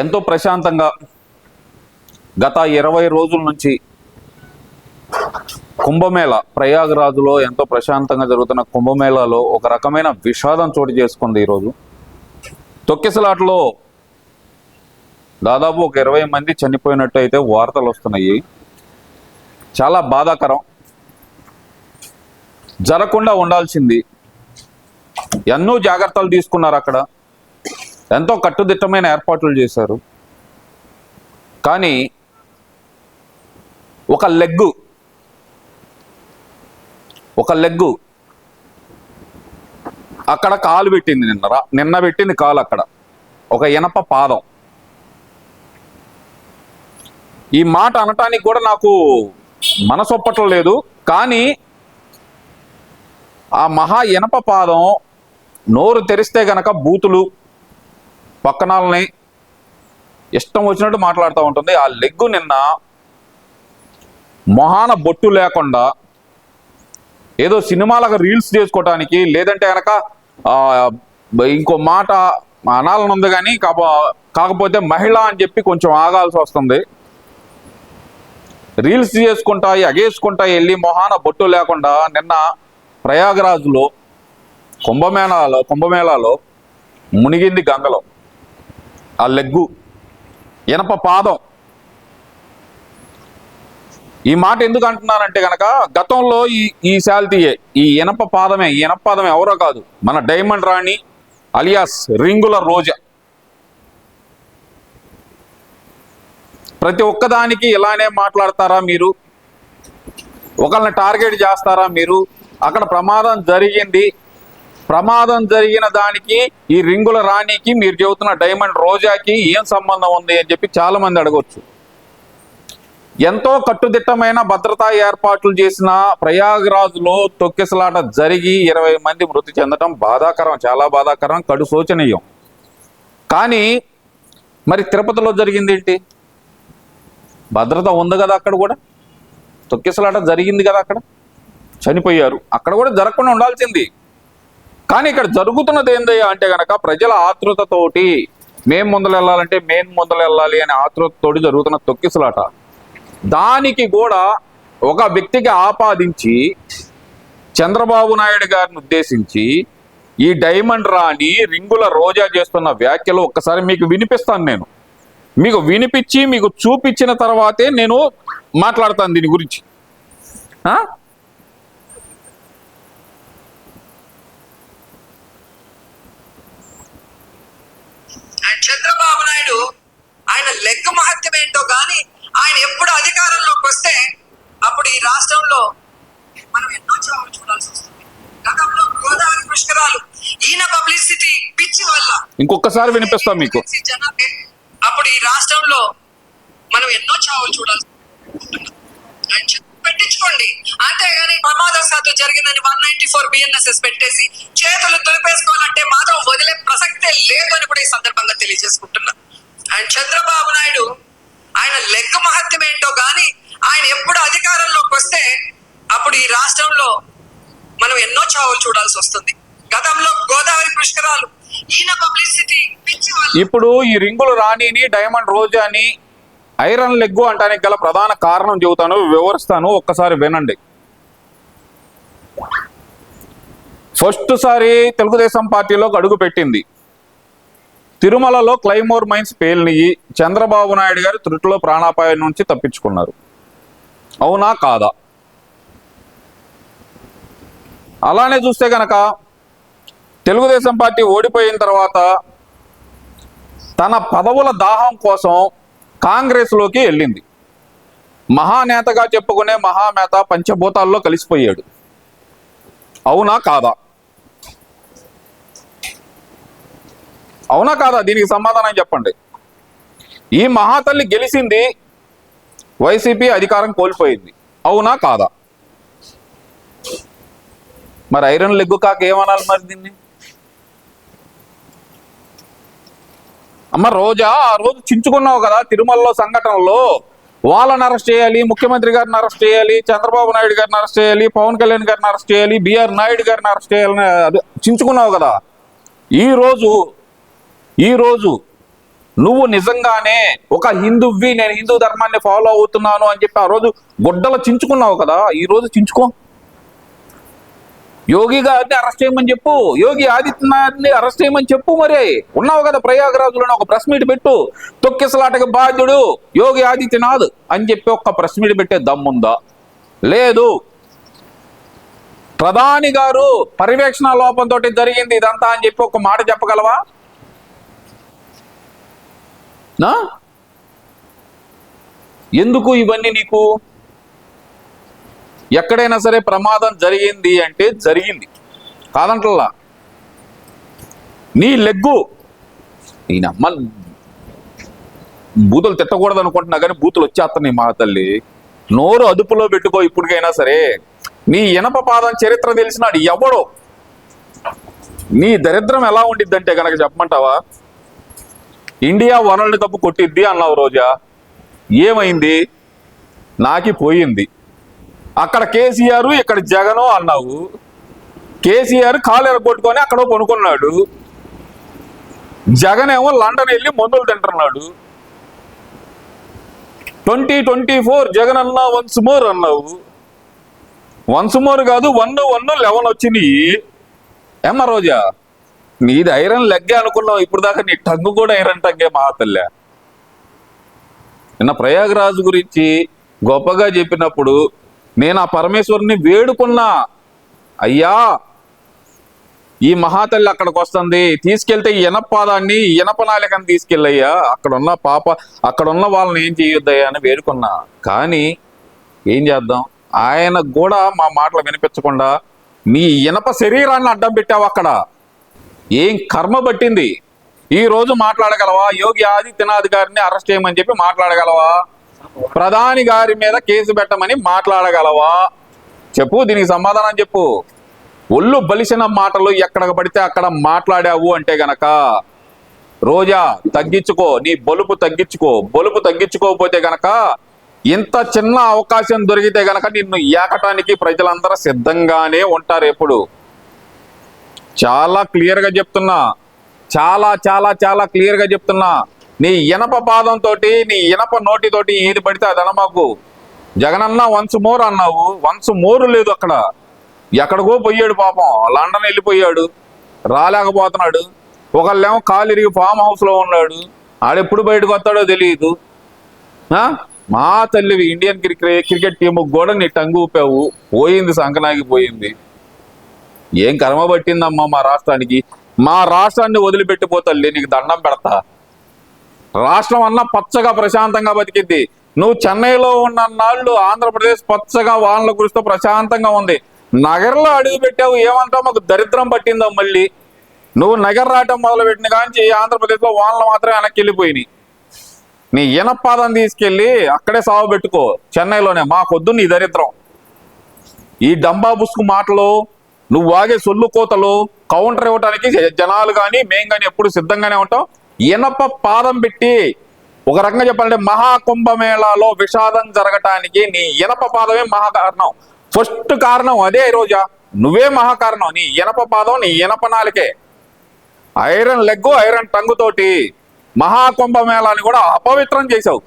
ఎంతో ప్రశాంతంగా గత 20 రోజుల నుంచి కుంభమేళ ప్రయాగరాజులో ఎంతో ప్రశాంతంగా జరుగుతున్న కుంభమేళాలో ఒక రకమైన విషాదం చోటు చేసుకుంది. ఈరోజు తొక్కిసలాటలో దాదాపు ఒక 20 మంది చనిపోయినట్టు అయితే వార్తలు వస్తున్నాయి. చాలా బాధాకరం. జరగకుండా ఉండాల్సింది. ఎన్నో జాగ్రత్తలు తీసుకున్నారు. అక్కడ ఎంతో కట్టుదిట్టమైన ఏర్పాట్లు చేశారు. కానీ ఒక లెగ్గు అక్కడ కాలు పెట్టింది. నిన్న పెట్టింది కాలు అక్కడ. ఒక ఇనప పాదం. ఈ మాట అనటానికి కూడా నాకు మనసొప్పటం లేదు. కానీ ఆ మహా ఇనప పాదం నోరు తెరిస్తే గనక బూతులు పక్కనాలని ఇష్టం వచ్చినట్టు మాట్లాడుతూ ఉంటుంది. ఆ లెగ్గు నిన్న మొహాన బొట్టు లేకుండా ఏదో సినిమాలకు రీల్స్ చేసుకోవటానికి, లేదంటే కనుక ఇంకో మాట అనాలని ఉంది కానీ కాకపోతే మహిళ అని చెప్పి కొంచెం ఆగాల్సి వస్తుంది. రీల్స్ చేసుకుంటా ఎగేసుకుంటా వెళ్ళి మొహాన బొట్టు లేకుండా నిన్న ప్రయాగరాజులో కుంభమేళాలో మునిగింది గంగలో. ఆ లెగ్గు ఇనప పాదం. ఈ మాట ఎందుకు అంటున్నానంటే గనక గతంలో ఈ శాల్తీయే, ఈ ఇనప పాదమే ఎవరో కాదు, మన డైమండ్ రాణి అలియాస్ రింగుల రోజా. ప్రతి ఒక్కదానికి ఇలానే మాట్లాడతారా మీరు? ఒకళ్ళని టార్గెట్ చేస్తారా మీరు? అక్కడ ప్రమాదం జరిగిన దానికి ఈ రింగుల రాణికి మీరు చెబుతున్న డైమండ్ రోజాకి ఏం సంబంధం ఉంది అని చెప్పి చాలా మంది అడగొచ్చు. ఎంతో కట్టుదిట్టమైన భద్రతా ఏర్పాట్లు చేసిన ప్రయాగరాజులో తొక్కిసలాట జరిగి 20 మంది మృతి చెందడం బాధాకరం, చాలా బాధాకరం, కడు శోచనీయం. కానీ మరి తిరుపతిలో జరిగింది ఏంటి? భద్రత ఉంది కదా, అక్కడ కూడా తొక్కిసలాట జరిగింది కదా, అక్కడ చనిపోయారు. అక్కడ కూడా జరగకుండా ఉండాల్సింది. కానీ ఇక్కడ జరుగుతున్నది ఏందయ్యా అంటే గనక ప్రజల ఆతృతతోటి మేం ముందలెళ్ళాలి అనే ఆతృతతోటి జరుగుతున్న తొక్కిసలాట. దానికి కూడా ఒక వ్యక్తికి ఆపాదించి చంద్రబాబు నాయుడు గారిని ఉద్దేశించి ఈ డైమండ్ రాణి రింగుల రోజా చేస్తున్న వ్యాఖ్యలు ఒక్కసారి మీకు వినిపిస్తాను. నేను మీకు వినిపించి మీకు చూపించిన తర్వాతే నేను మాట్లాడతాను దీని గురించి. చంద్రబాబు నాయుడు ఆయన లెగ్ మహత్యం ఏంటో కానీ ఆయన ఎప్పుడు అధికారంలోకి వస్తే అప్పుడు ఈ రాష్ట్రంలో మనం ఎన్నో చావులు చూడాల్సి వస్తుంది. గతంలో గోదావరి పుష్కరాలు ఈయన పబ్లిసిటీ పిచ్చి వల్ల ఇంకొకసారి వినిపిస్తాం మీకు. అప్పుడు ఈ రాష్ట్రంలో మనం ఎన్నో చావులు చూడాల్సి పెట్టించుకోండి. అంతేగాని ప్రమాదవశాత్తు జరిగిందని 194 BNSS పెట్టేసి చేతులు దులిపేసుకోవాలంటే మాత్రం వదిలే ప్రసక్తే లేదు అని కూడా ఈ సందర్భంగా తెలియజేసుకుంటున్నా. అండ్ చంద్రబాబు నాయుడు ఆయన లెగ్ మహత్యం ఏంటో కానీ ఆయన ఎప్పుడు అధికారంలోకి వస్తే అప్పుడు ఈ రాష్ట్రంలో మనం ఎన్నో చావులు చూడాల్సి వస్తుంది. గతంలో గోదావరి పుష్కరాలు ఈయన పబ్లిసిటీ పిచ్చి వల్ల ఇప్పుడు ఈ రింగుల రాణిని డైమండ్ రోజాని ఐరన్ లెగ్గు అంటానికి గల ప్రధాన కారణం చెబుతాను, వివరిస్తాను, ఒక్కసారి వినండి. ఫస్ట్ సారి తెలుగుదేశం పార్టీలోకి అడుగు పెట్టింది. తిరుమలలో క్లైమోర్ మైన్స్ పేలినయి. చంద్రబాబు నాయుడు గారు త్రుటిలో ప్రాణాపాయం నుంచి తప్పించుకున్నారు. అవునా కాదా? అలానే చూస్తే గనక తెలుగుదేశం పార్టీ ఓడిపోయిన తర్వాత తన పదవుల దాహం కోసం కాంగ్రెస్లోకి వెళ్ళింది. మహానేతగా చెప్పుకునే మహానేత పంచభూతాల్లో కలిసిపోయాడు. అవునా కాదా? అవునా కాదా? దీనికి సమాధానం చెప్పండి. ఈ మహాతల్లి గెలిచింది, వైసీపీ అధికారం కోల్పోయింది. అవునా కాదా? మరి ఐరన్ లెగ్గు కాక ఏమనాలి మరి దీన్ని? అమ్మ రోజా, ఆ రోజు చించుకున్నావు కదా తిరుమలలో సంఘటనలో. వాళ్ళని అరెస్ట్ చేయాలి, ముఖ్యమంత్రి గారిని అరెస్ట్ చేయాలి, చంద్రబాబు నాయుడు గారిని అరెస్ట్ చేయాలి, పవన్ కళ్యాణ్ గారిని అరెస్ట్ చేయాలి, బిఆర్ నాయుడు గారిని అరెస్ట్ చేయాలని చించుకున్నావు కదా. ఈరోజు నువ్వు నిజంగానే ఒక హిందువ్వి, నేను హిందూ ధర్మాన్ని ఫాలో అవుతున్నాను అని చెప్పి ఆ రోజు గుడ్డలు చించుకున్నావు కదా, ఈ రోజు చించుకో. యోగి గారిని అరెస్ట్ చేయమని చెప్పు, యోగి ఆదిత్యనాథ్ని అరెస్ట్ చేయమని చెప్పు. మరి ఉన్నావు కదా ప్రయాగరాజులో, ఒక ప్రెస్ మీట్ పెట్టు. తొక్కిసలాటకి బాధ్యుడు యోగి ఆదిత్యనాథ్ అని చెప్పి ఒక ప్రెస్ మీట్ పెట్టే దమ్ముందా? లేదు. ప్రధాని గారు పర్యవేక్షణ లోపంతో జరిగింది ఇదంతా అని చెప్పి ఒక మాట చెప్పగలవా? ఎందుకు ఇవన్నీ నీకు? ఎక్కడైనా సరే ప్రమాదం జరిగింది అంటే జరిగింది, కాదంటల్లా. నీ లెగ్గు ఈయనమ్మ బూతులు తిట్టకూడదు అనుకుంటున్నా కానీ బూతులు వచ్చేస్తున్నాయి మా తల్లి. నోరు అదుపులో పెట్టుకో ఇప్పటికైనా సరే. నీ ఇనప పాదం చరిత్ర తెలిసినాడు ఎవడో. నీ దరిద్రం ఎలా ఉండిద్దంటే కనుక చెప్పమంటావా? ఇండియా వరల్డ్ కప్ కొట్టిద్ది అన్నావు రోజా, ఏమైంది? నాకి పోయింది. అక్కడ కేసీఆర్ ఇక్కడ జగను అన్నావు. కేసీఆర్ కాలు ఎరగొట్టుకొని అక్కడ కొనుక్కున్నాడు. జగన్ ఏమో లండన్ వెళ్ళి మందులు తింటున్నాడు. 2024 జగన్ అన్నా వన్స్ మోర్ అన్నావు. వన్స్ మోర్ కాదు, 1-11 వచ్చినాయి. ఏమ్మా రోజా, నీది ఐరన్ లెగ్గే అనుకున్నావు ఇప్పుడు దాకా, నీ టంగు కూడా ఐరన్ టంగే మా తల్లే. నిన్న ప్రయాగరాజు గురించి గొప్పగా చెప్పినప్పుడు నేను ఆ పరమేశ్వరుని వేడుకున్నా, అయ్యా ఈ మహాతల్లి అక్కడికి వస్తుంది, తీసుకెళ్తే ఈ ఇనపాదాన్ని ఇనపనాలికని తీసుకెళ్ళయ్యా, అక్కడున్న వాళ్ళని ఏం చేయొద్దయ్యా అని వేడుకున్నా. కానీ ఏం చేద్దాం, ఆయనకు కూడా మా మాటలు వినిపించకుండా నీ ఇనప శరీరాన్ని అడ్డం పెట్టావు అక్కడ. ఏం కర్మ పట్టింది? ఈ రోజు మాట్లాడగలవా? యోగి ఆదిత్యనాథ్ గారిని అరెస్ట్ చేయమని చెప్పి మాట్లాడగలవా? ప్రధాని గారి మీద కేసు పెట్టమని మాట్లాడగలవా? చెప్పు, దీనికి సమాధానం చెప్పు. ఒళ్ళు బలిసిన మాటలు ఎక్కడ పడితే అక్కడ మాట్లాడావు అంటే గనక రోజా తగ్గించుకో, నీ బలుపు తగ్గించుకో. బలుపు తగ్గించుకోకపోతే గనక ఇంత చిన్న అవకాశం దొరికితే గనక నిన్ను ఏకటానికి ప్రజలందరూ సిద్ధంగానే ఉంటారు. ఎప్పుడు చాలా క్లియర్గా చెప్తున్నా, చాలా చాలా చాలా క్లియర్గా చెప్తున్నా. నీ ఇనప పాదంతో, నీ ఇనప నోటితోటి ఏది పడితే అది అనమాకు. జగనన్న వన్స్ మోర్ అన్నావు, వన్స్ మోర్ లేదు అక్కడ. ఎక్కడికో పోయాడు పాపం, లండన్ వెళ్ళిపోయాడు, రాలేకపోతున్నాడు. ఒకళ్ళేమో కాలు ఇరిగి ఫామ్ హౌస్లో ఉన్నాడు, ఆడెప్పుడు బయటకు వస్తాడో తెలియదు. మా తల్లివి ఇండియన్ క్రికెట్ టీము కూడా నీ టంగు ఊపావు, పోయింది, సంకనాగి పోయింది. ఏం కర్మ పట్టిందమ్మా మా రాష్ట్రానికి? మా రాష్ట్రాన్ని వదిలిపెట్టిపోతల్లి, నీకు దండం పెడతా. రాష్ట్రం అన్నా పచ్చగా ప్రశాంతంగా బతికిద్ది. నువ్వు చెన్నైలో ఉన్న నాళ్ళు ఆంధ్రప్రదేశ్ పచ్చగా వానలు కురుస్తూ ప్రశాంతంగా ఉంది. నగర్లో అడుగు పెట్టావు, ఏమంటావు? మాకు దరిద్రం పట్టిందో మళ్ళీ. నువ్వు నగర్ రావటం మొదలు పెట్టిన కానీ ఆంధ్రప్రదేశ్లో వానలు మాత్రం వెనక్కి వెళ్ళిపోయినాయి. నీ ఇనపాదం తీసుకెళ్ళి అక్కడే సాగు పెట్టుకో, చెన్నైలోనే. మాకొద్దు నీ దరిద్రం. ఈ డంబా బుస్కు మాటలు, నువ్వు వాగే సొల్లు కోతలు కౌంటర్ ఇవ్వడానికి జనాలు కానీ మేం కానీ ఎప్పుడు సిద్ధంగానే ఉంటాం. ఇనప పాదం పెట్టి ఒక రకంగా చెప్పాలంటే మహాకుంభమేళాలో విషాదం జరగటానికి నీ ఇనప పాదమే మహాకారణం. ఫస్ట్ కారణం అదే. రోజా నువ్వే మహాకారణం. నీ ఇనప పాదం, నీ ఇనప నాలికే, ఐరన్ లెగ్గు, ఐరన్ టంగుతోటి మహాకుంభమేళాన్ని కూడా అపవిత్రం చేశావు.